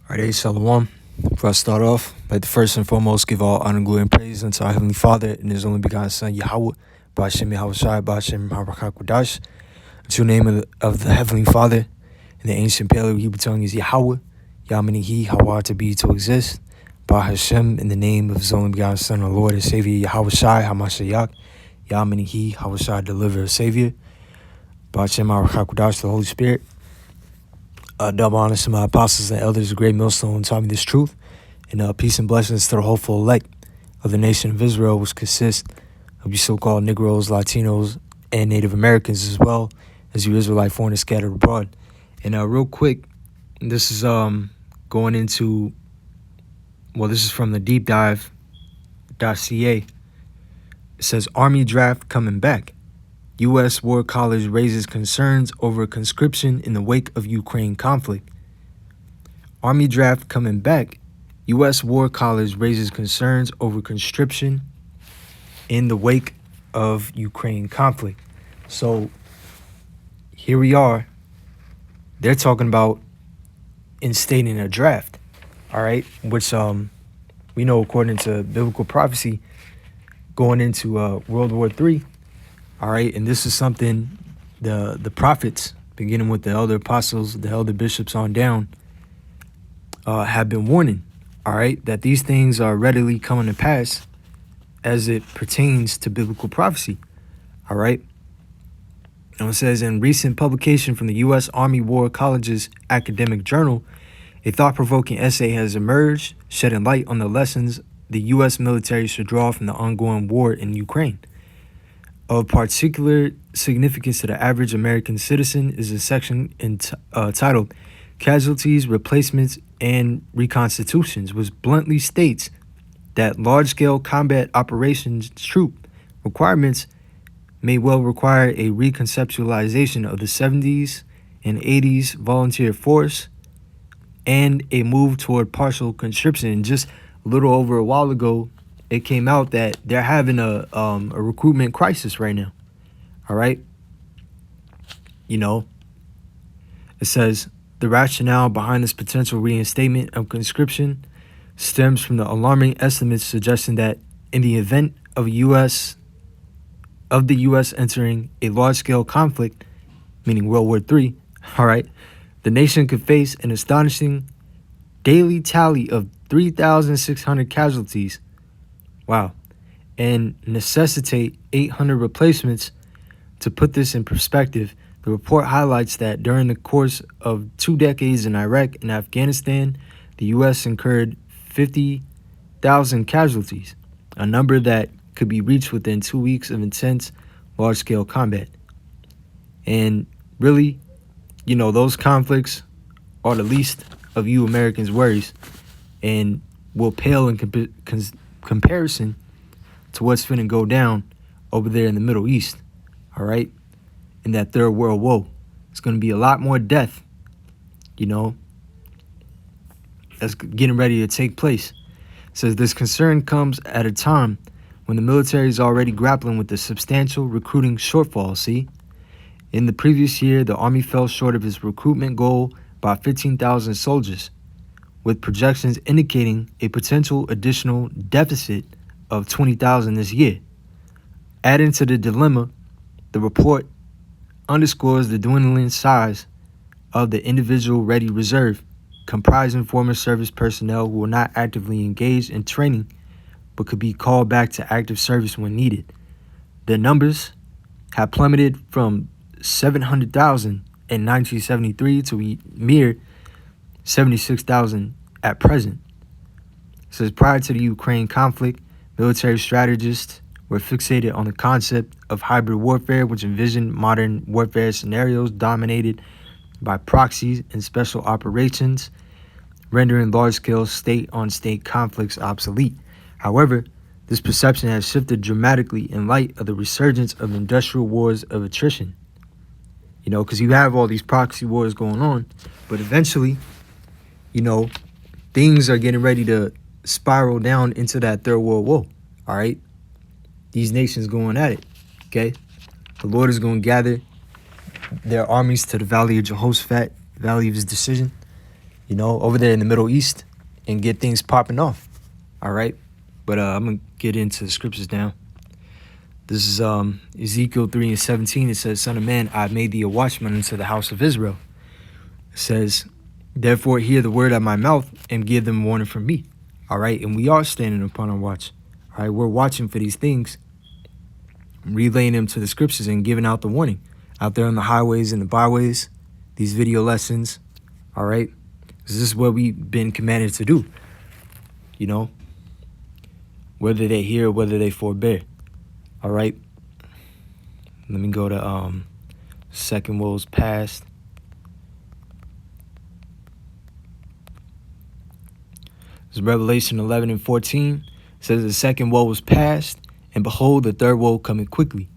All right, Shalom. Before I start off, I'd like to first and foremost give all honor, glory, and praise unto our Heavenly Father and His only begotten Son, Yahweh, Ba'ashem Yahweh Shai, Ba'ashem Harakak to the name of the Heavenly Father in the ancient Paleo Hebrew tongue is Yahweh, Yamini He, Hawa to be, to exist, Ba'ashem in the name of His only begotten Son, our Lord and Savior, Yahweh Shai, Hamashayak, Yamini He, Hawa Shai, deliverer, Savior, Ba'ashem Harakak the Holy Spirit. Double honors to my apostles and elders, a great millstone taught me this truth, and peace and blessings to the hopeful elect of the nation of Israel, which consists of you so-called Negroes, Latinos, and Native Americans, as well as you Israelite foreigners scattered abroad. And real quick, this is going into, well, this is from the deepdive.ca. It says, Army draft coming back. U.S. War College raises concerns over conscription in the wake of Ukraine conflict. Army draft coming back. U.S. War College raises concerns over conscription in the wake of Ukraine conflict. So here we are. They're talking about instating a draft, all right, which we know according to biblical prophecy going into World War III. All right, and this is something the prophets, beginning with the elder apostles, the elder bishops on down, have been warning, all right, that these things are readily coming to pass as it pertains to biblical prophecy, all right? And it says, in recent publication from the U.S. Army War College's academic journal, a thought-provoking essay has emerged, shedding light on the lessons the U.S. military should draw from the ongoing war in Ukraine. Of particular significance to the average American citizen is a section titled Casualties, Replacements, and Reconstitutions, which bluntly states that large-scale combat operations troop requirements may well require a reconceptualization of the 70s and 80s volunteer force and a move toward partial conscription. And just a little over a while ago, it came out that they're having a recruitment crisis right now. All right. You know, it says the rationale behind this potential reinstatement of conscription stems from the alarming estimates suggesting that in the event of the U.S. entering a large-scale conflict, meaning World War III, all right, the nation could face an astonishing daily tally of 3,600 casualties. Wow. And necessitate 800 replacements. To put this in perspective, the report highlights that during the course of 2 decades in Iraq and Afghanistan, the U.S. incurred 50,000 casualties, a number that could be reached within 2 weeks of intense, large-scale combat. And really, you know, those conflicts are the least of you Americans' worries and will pale in comparison to what's finna go down over there in the Middle East, all right, in that third world woe. It's going to be a lot more death, you know, that's getting ready to take place. It says this concern comes at a time when the military is already grappling with the substantial recruiting shortfall. See, in the previous year, the Army fell short of its recruitment goal by 15,000 soldiers, with projections indicating a potential additional deficit of 20,000 this year. Adding to the dilemma, the report underscores the dwindling size of the individual ready reserve, comprising former service personnel who are not actively engaged in training but could be called back to active service when needed. The numbers have plummeted from 700,000 in 1973 to a mere 76,000 at present. It says prior to the Ukraine conflict, military strategists were fixated on the concept of hybrid warfare, which envisioned modern warfare scenarios dominated by proxies and special operations, rendering large-scale state-on-state conflicts obsolete. However, this perception has shifted dramatically in light of the resurgence of industrial wars of attrition. You know, because you have all these proxy wars going on, but eventually, you know, things are getting ready to spiral down into that third world war. All right. These nations going at it. Okay. The Lord is going to gather their armies to the valley of Jehoshaphat, valley of his decision. over there in the Middle East and get things popping off. All right. But I'm going to get into the scriptures now. This is Ezekiel 3:17. It says, Son of man, I made thee a watchman unto the house of Israel. It says, therefore hear the word of my mouth and give them warning from me. All right. And we are standing upon our watch. All right. We're watching for these things, relaying them to the scriptures and giving out the warning out there on the highways and the byways, these video lessons. All right. This is what we've been commanded to do, whether they hear, whether they forbear. All right. Let me go to second woes past. It's Revelation 11:14. It says the second woe was past, and behold, the third woe coming quickly.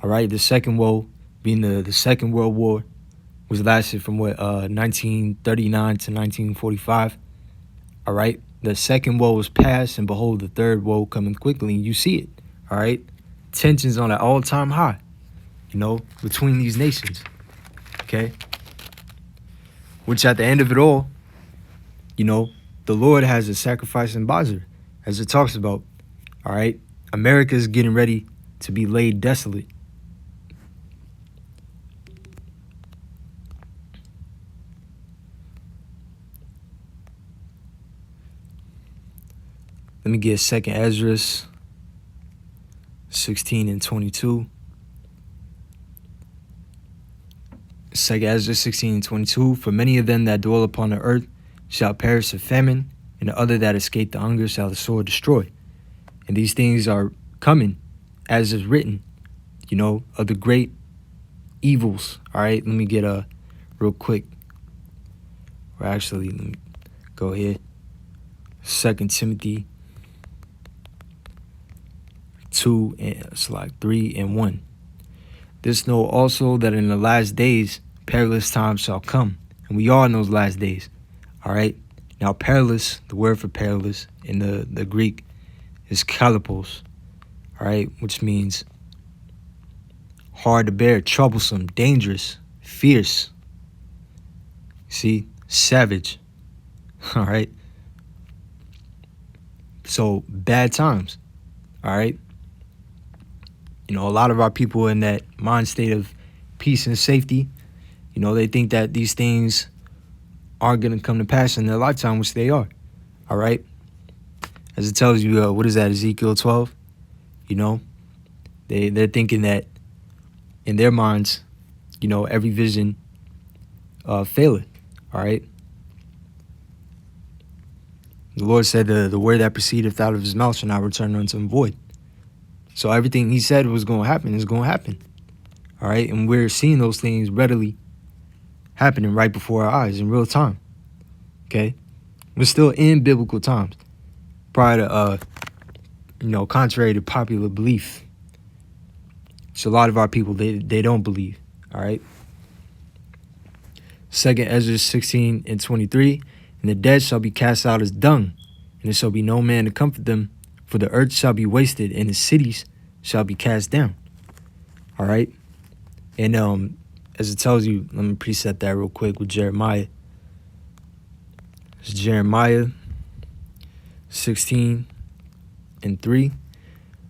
All right. The second woe being the Second World War, which lasted from 1939 to 1945. All right. The second woe was past, and behold, the third woe coming quickly. And you see it. All right. Tensions on an all-time high, between these nations. Okay. Which at the end of it all, the Lord has a sacrifice in Basra, as it talks about. All right. America is getting ready to be laid desolate. Let me get 2 Ezra 16:22. 2 Ezra 16:22. For many of them that dwell upon the earth shall perish of famine, and the other that escape the hunger shall the sword destroy. And these things are coming, as is written, of the great evils. All right, let me get real quick. Or actually, let me go here. 2 Timothy 3:1. This know also that in the last days perilous times shall come. And we are in those last days. All right. Now perilous, the word for perilous in the Greek is kalipos. All right, which means hard to bear, troublesome, dangerous, fierce. See, savage. All right. So bad times. All right. A lot of our people in that mind state of peace and safety, they think that these things aren't going to come to pass in their lifetime, which they are. All right. As it tells you, what is that, Ezekiel 12? They're thinking that in their minds, every vision faileth. All right. The Lord said the word that proceedeth out of his mouth shall not return unto him void. So everything he said was going to happen is going to happen. All right. And we're seeing those things readily happening right before our eyes in real time. Okay. We're still in biblical times prior to, contrary to popular belief. So a lot of our people, they don't believe. All right. 2 Ezra 16:23. And the dead shall be cast out as dung, and there shall be no man to comfort them. For the earth shall be wasted, and the cities shall be cast down. All right. And as it tells you, let me preset that real quick with Jeremiah. It's Jeremiah 16:3.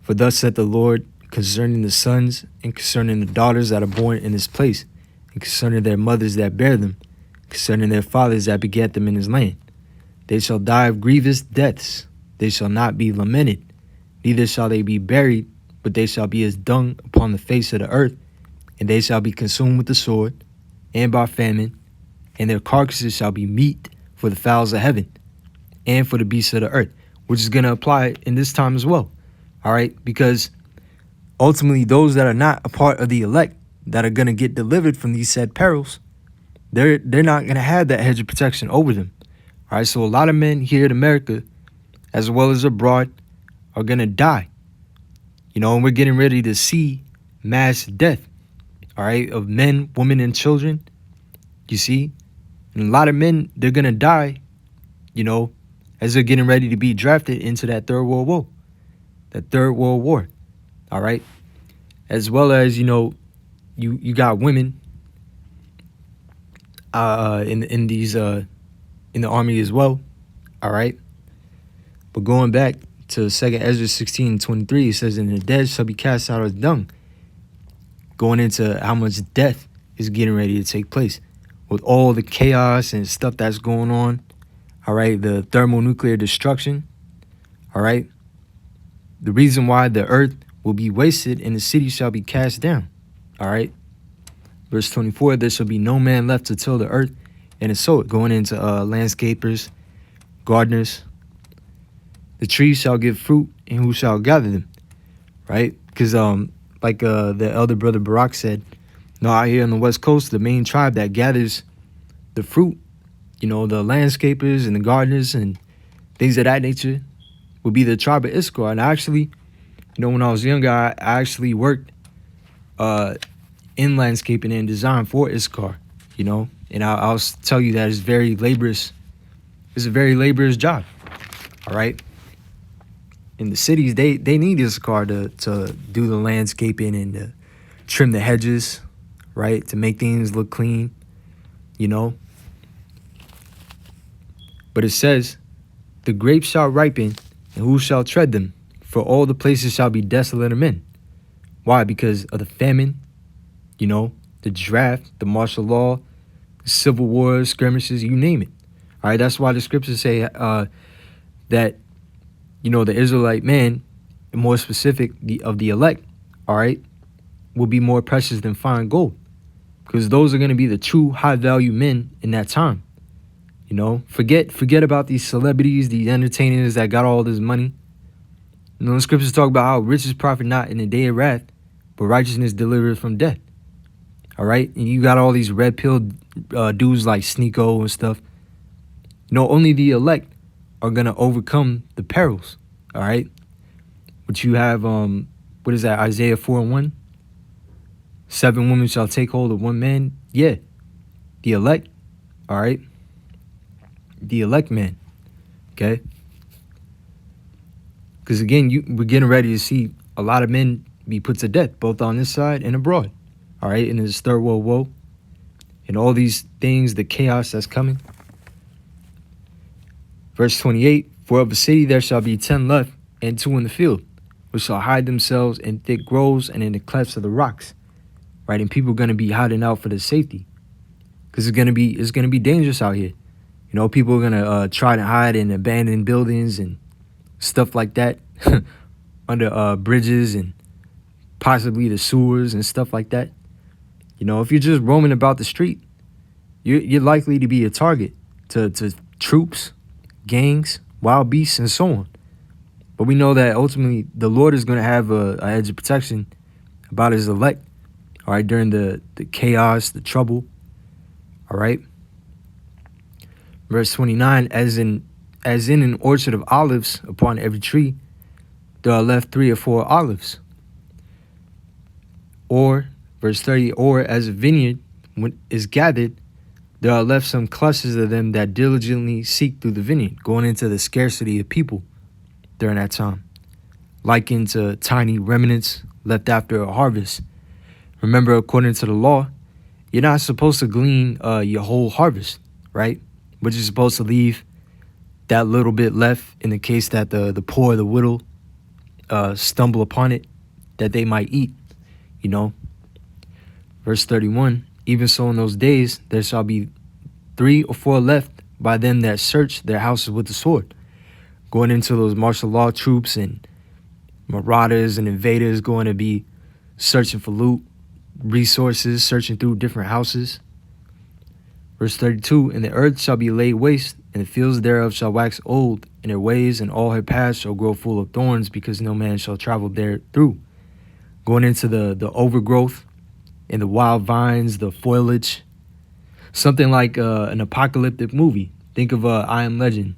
For thus saith the Lord concerning the sons and concerning the daughters that are born in this place, and concerning their mothers that bear them, concerning their fathers that begat them in his land. They shall die of grievous deaths. They shall not be lamented, neither shall they be buried, but they shall be as dung upon the face of the earth, and they shall be consumed with the sword and by famine, and their carcasses shall be meat for the fowls of heaven and for the beasts of the earth, which is going to apply in this time as well. All right, because ultimately those that are not a part of the elect that are going to get delivered from these said perils, they're not going to have that hedge of protection over them. All right, so a lot of men here in America, as well as abroad, are going to die. And we're getting ready to see mass death, all right, of men, women, and children. You see? And a lot of men, they're going to die, as they're getting ready to be drafted into that Third World War. That Third World War, all right? As well as, you got women in these in the army as well. All right. But going back to 2nd Ezra 16:23, it says, and the dead shall be cast out as dung. Going into how much death is getting ready to take place with all the chaos and stuff that's going on. All right. The thermonuclear destruction. All right. The reason why the earth will be wasted and the city shall be cast down. All right. Verse 24, there shall be no man left to till the earth and to sow it. Going into landscapers, gardeners. The trees shall give fruit, and who shall gather them? Right? Because like the elder brother Barak said, out here on the West Coast, the main tribe that gathers the fruit, the landscapers and the gardeners and things of that nature, would be the tribe of Issachar. And actually, when I was younger, I actually worked in landscaping and design for Issachar, and I'll tell you that it's very laborious. It's a very laborious job. All right. In the cities, they need Issachar to do the landscaping and to trim the hedges, right? To make things look clean, But it says, the grapes shall ripen, and who shall tread them? For all the places shall be desolate of men. Why? Because of the famine, the draft, the martial law, the civil wars, skirmishes, you name it. All right, that's why the scriptures say that, the Israelite man, more specific, of the elect, all right, will be more precious than fine gold. Because those are going to be the true high-value men in that time. Forget about these celebrities, these entertainers that got all this money. The scriptures talk about how riches profit not in the day of wrath, but righteousness delivers from death. All right? And you got all these red-pilled dudes like Sneeko and stuff. Only the elect are going to overcome the perils. All right? But you have, what is that, Isaiah 4:1? 7 women shall take hold of one man. Yeah. The elect. All right? The elect man. Okay? Because again, we're getting ready to see a lot of men be put to death, both on this side and abroad. All right? In this third world woe. And all these things, the chaos that's coming. Verse 28, for of a city there shall be 10 left, and 2 in the field, which shall hide themselves in thick groves and in the clefts of the rocks. Right? And people are going to be hiding out for their safety. Because it's going to be dangerous out here. People are going to try to hide in abandoned buildings and stuff like that under bridges and possibly the sewers and stuff like that. If you're just roaming about the street, you're likely to be a target to troops, gangs, wild beasts, and so on. But we know that ultimately the Lord is going to have a edge of protection about his elect, all right, during the chaos, the trouble, all right. Verse 29, as in an orchard of olives upon every tree, there are left 3 or 4 olives. Or, verse 30, or as a vineyard when is gathered, there are left some clusters of them that diligently seek through the vineyard, going into the scarcity of people during that time, likened to tiny remnants left after a harvest. Remember, according to the law, you're not supposed to glean your whole harvest, right? But you're supposed to leave that little bit left in the case that the poor, the widow, stumble upon it, that they might eat, Verse 31, even so in those days there shall be 3 or 4 left by them that search their houses with the sword. Going into those martial law troops and marauders and invaders going to be searching for loot, resources, searching through different houses. Verse 32, and the earth shall be laid waste, and the fields thereof shall wax old, and their ways and all her paths shall grow full of thorns, because no man shall travel there through. Going into the overgrowth and the wild vines, the foliage. Something like an apocalyptic movie. Think of I Am Legend,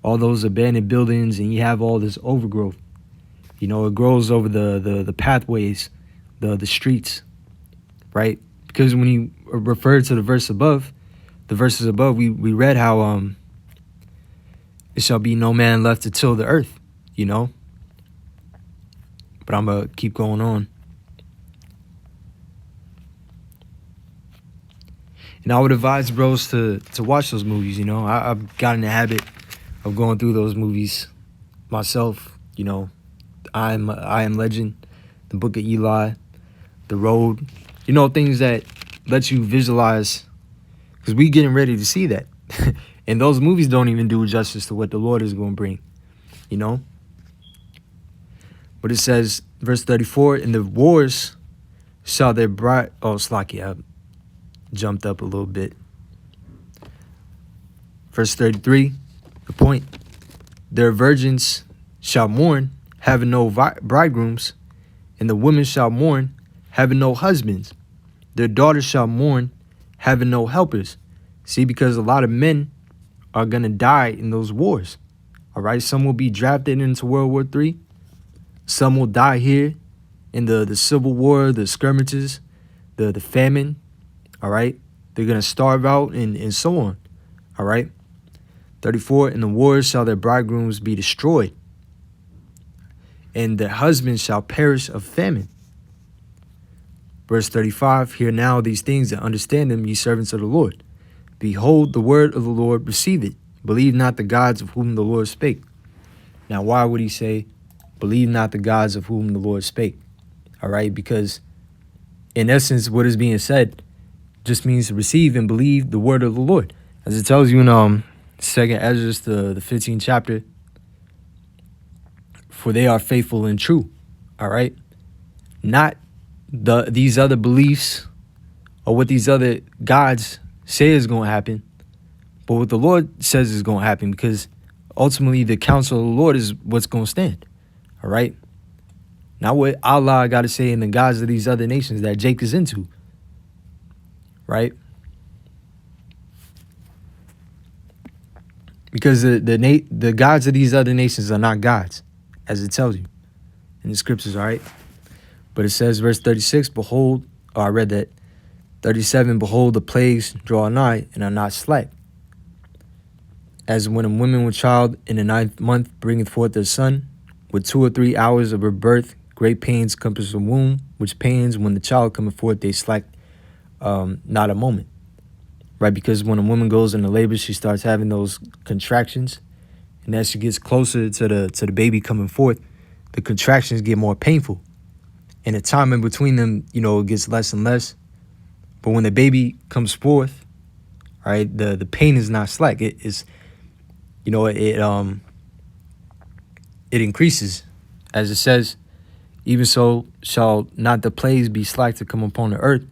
all those abandoned buildings, and you have all this overgrowth. It grows over the pathways, the streets, right? Because when you refer to the verses above, we read how it shall be no man left to till the earth, But I'm going to keep going on. And I would advise bros to watch those movies. You know, I've got in the habit of going through those movies myself. You know, I Am Legend, The Book of Eli, The Road. You know, things that let you visualize, because we getting ready to see that. And those movies don't even do justice to what the Lord is going to bring. You know. But it says, verse 34, in the wars shall their bride... Oh, Slacky, I jumped up a little bit. Verse 33, the point. Their virgins shall mourn, having no bridegrooms, and the women shall mourn, having no husbands. Their daughters shall mourn, having no helpers. See, because a lot of men are going to die in those wars. All right, some will be drafted into World War III. Some will die here in the Civil War, the skirmishes, the famine. All right, they're going to starve out and so on. All right. 34, in the wars shall their bridegrooms be destroyed, and their husbands shall perish of famine. Verse 35, hear now these things and understand them, ye servants of the Lord. Behold the word of the Lord, receive it. Believe not the gods of whom the Lord spake. Now, why would he say, believe not the gods of whom the Lord spake? All right, because in essence, what is being said just means to receive and believe the word of the Lord. As it tells you in Second Ezra, the 15th chapter, for they are faithful and true. All right, not these other beliefs or what these other gods say is going to happen, but what the Lord says is going to happen, because ultimately the counsel of the Lord is what's going to stand. All right, not what Allah got to say in the gods of these other nations that Jake is into. Right. Because the gods of these other nations are not gods, as it tells you in the scriptures, all right? But it says, verse 36, behold, I read that, 37, behold, the plagues draw nigh and are not slack. As when a woman with child in the 9th month bringeth forth her son, with 2 or 3 hours of her birth, great pains compass the womb, which pains when the child cometh forth, they slack not a moment. Right, because when a woman goes into labor, she starts having those contractions, and as she gets closer to the baby coming forth, the contractions get more painful, and the time in between them, you know, it gets less and less. But when the baby comes forth, right, the pain is not slack. It is, you know, it increases, as it says, even so shall not the plagues be slack to come upon the earth,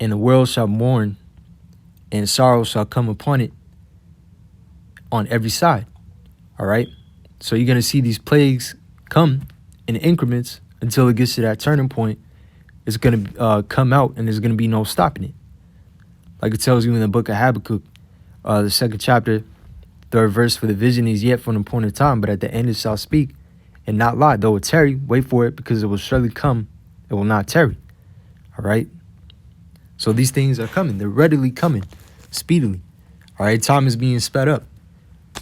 and the world shall mourn, and sorrow shall come upon it on every side. All right. So you're going to see these plagues come in increments until it gets to that turning point. It's going to come out, and there's going to be no stopping it. Like it tells you in the book of Habakkuk, the 2nd chapter, 3rd verse, for the vision is yet for an appointed time, but at the end it shall speak and not lie. Though it tarry, wait for it, because it will surely come. It will not tarry. All right. So these things are coming. They're readily coming, speedily. All right, time is being sped up.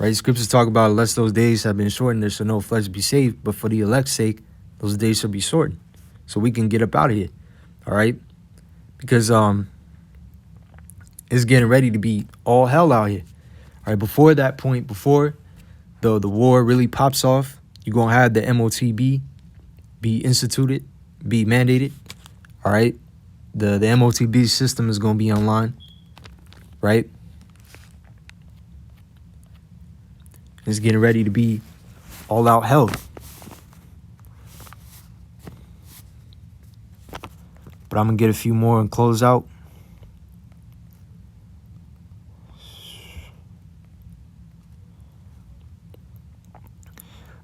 Right, scriptures talk about, unless those days have been shortened, there shall no flesh be saved. But for the elect's sake, those days shall be shortened, so we can get up out of here. All right, because it's getting ready to be all hell out here. All right, before that point, before the war really pops off, you're gonna have the MOTB be instituted, be mandated. All right. The MOTB system is going to be online, right? It's getting ready to be all out hell. But I'm going to get a few more and close out.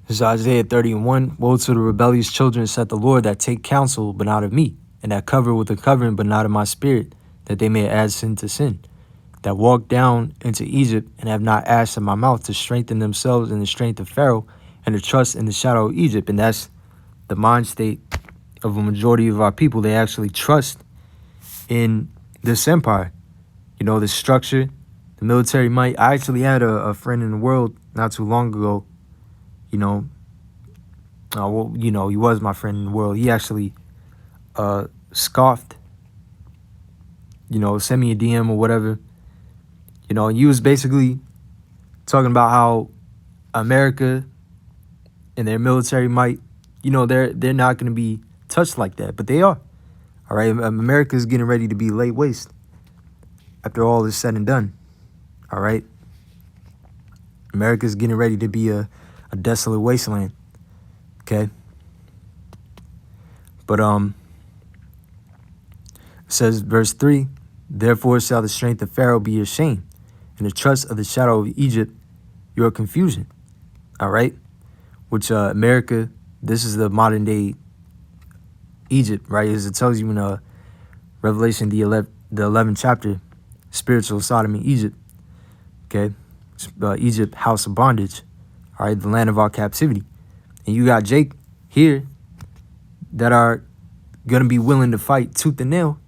This is Isaiah 30:1. Woe to the rebellious children, saith the Lord, that take counsel, but not of me, and that cover with a covering, but not of my spirit, that they may add sin to sin, that walk down into Egypt, and have not asked of my mouth, to strengthen themselves in the strength of Pharaoh, and to trust in the shadow of Egypt. And that's the mind state of a majority of our people. They actually trust in this empire, you know, the structure, the military might. I actually had a friend in the world not too long ago, you know, well, you know, he was my friend in the world. He actually scoffed, send me a DM or whatever. You was basically talking about how America and their military might, they're not going to be touched like that, but they are. All right, America's getting ready to be laid waste after all is said and done. All right, America's getting ready to be a desolate wasteland. Okay, but it says verse 3, therefore shall the strength of Pharaoh be your shame, and the trust of the shadow of Egypt your confusion. All right, which America, this is the modern day Egypt, right? As it tells you in Revelation, the 11th chapter, spiritual Sodom and Egypt. Okay, Egypt, house of bondage. All right, the land of our captivity. And you got Jake here that are gonna be willing to fight tooth and nail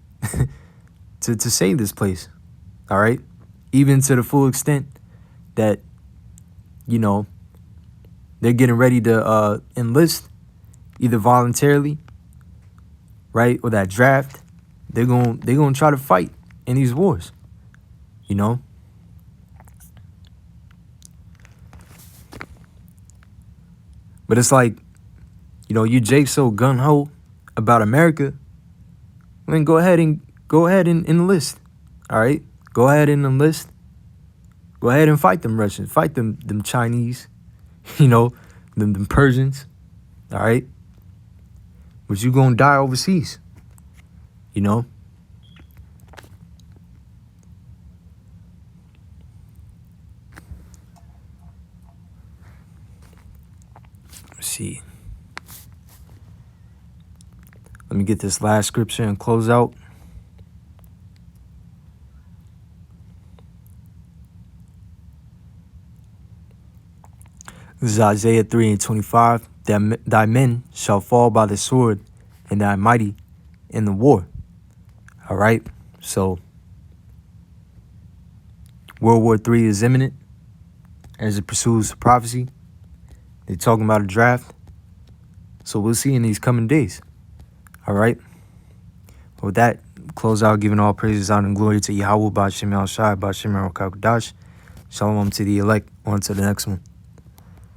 to save this place. All right, even to the full extent that they're getting ready to enlist either voluntarily, right, or that draft. They're gonna try to fight in these wars. But it's like, you Jake so gung-ho about America, then go ahead and enlist. All right? Go ahead and enlist. Go ahead and fight them Russians. Fight them Chinese, them Persians. All right? But you gonna die overseas. Let's see. Let me get this last scripture and close out. This is Isaiah 3:25. Thy men shall fall by the sword, and thy mighty in the war. All right. So World War III is imminent as it pursues prophecy. They're talking about a draft. So we'll see in these coming days. All right. With that, close out giving all praises, honor, and glory to Yahweh, Ba'ashem Al Shai, Ba'ashem Al Kakadash. Shalom to the elect. On to the next one.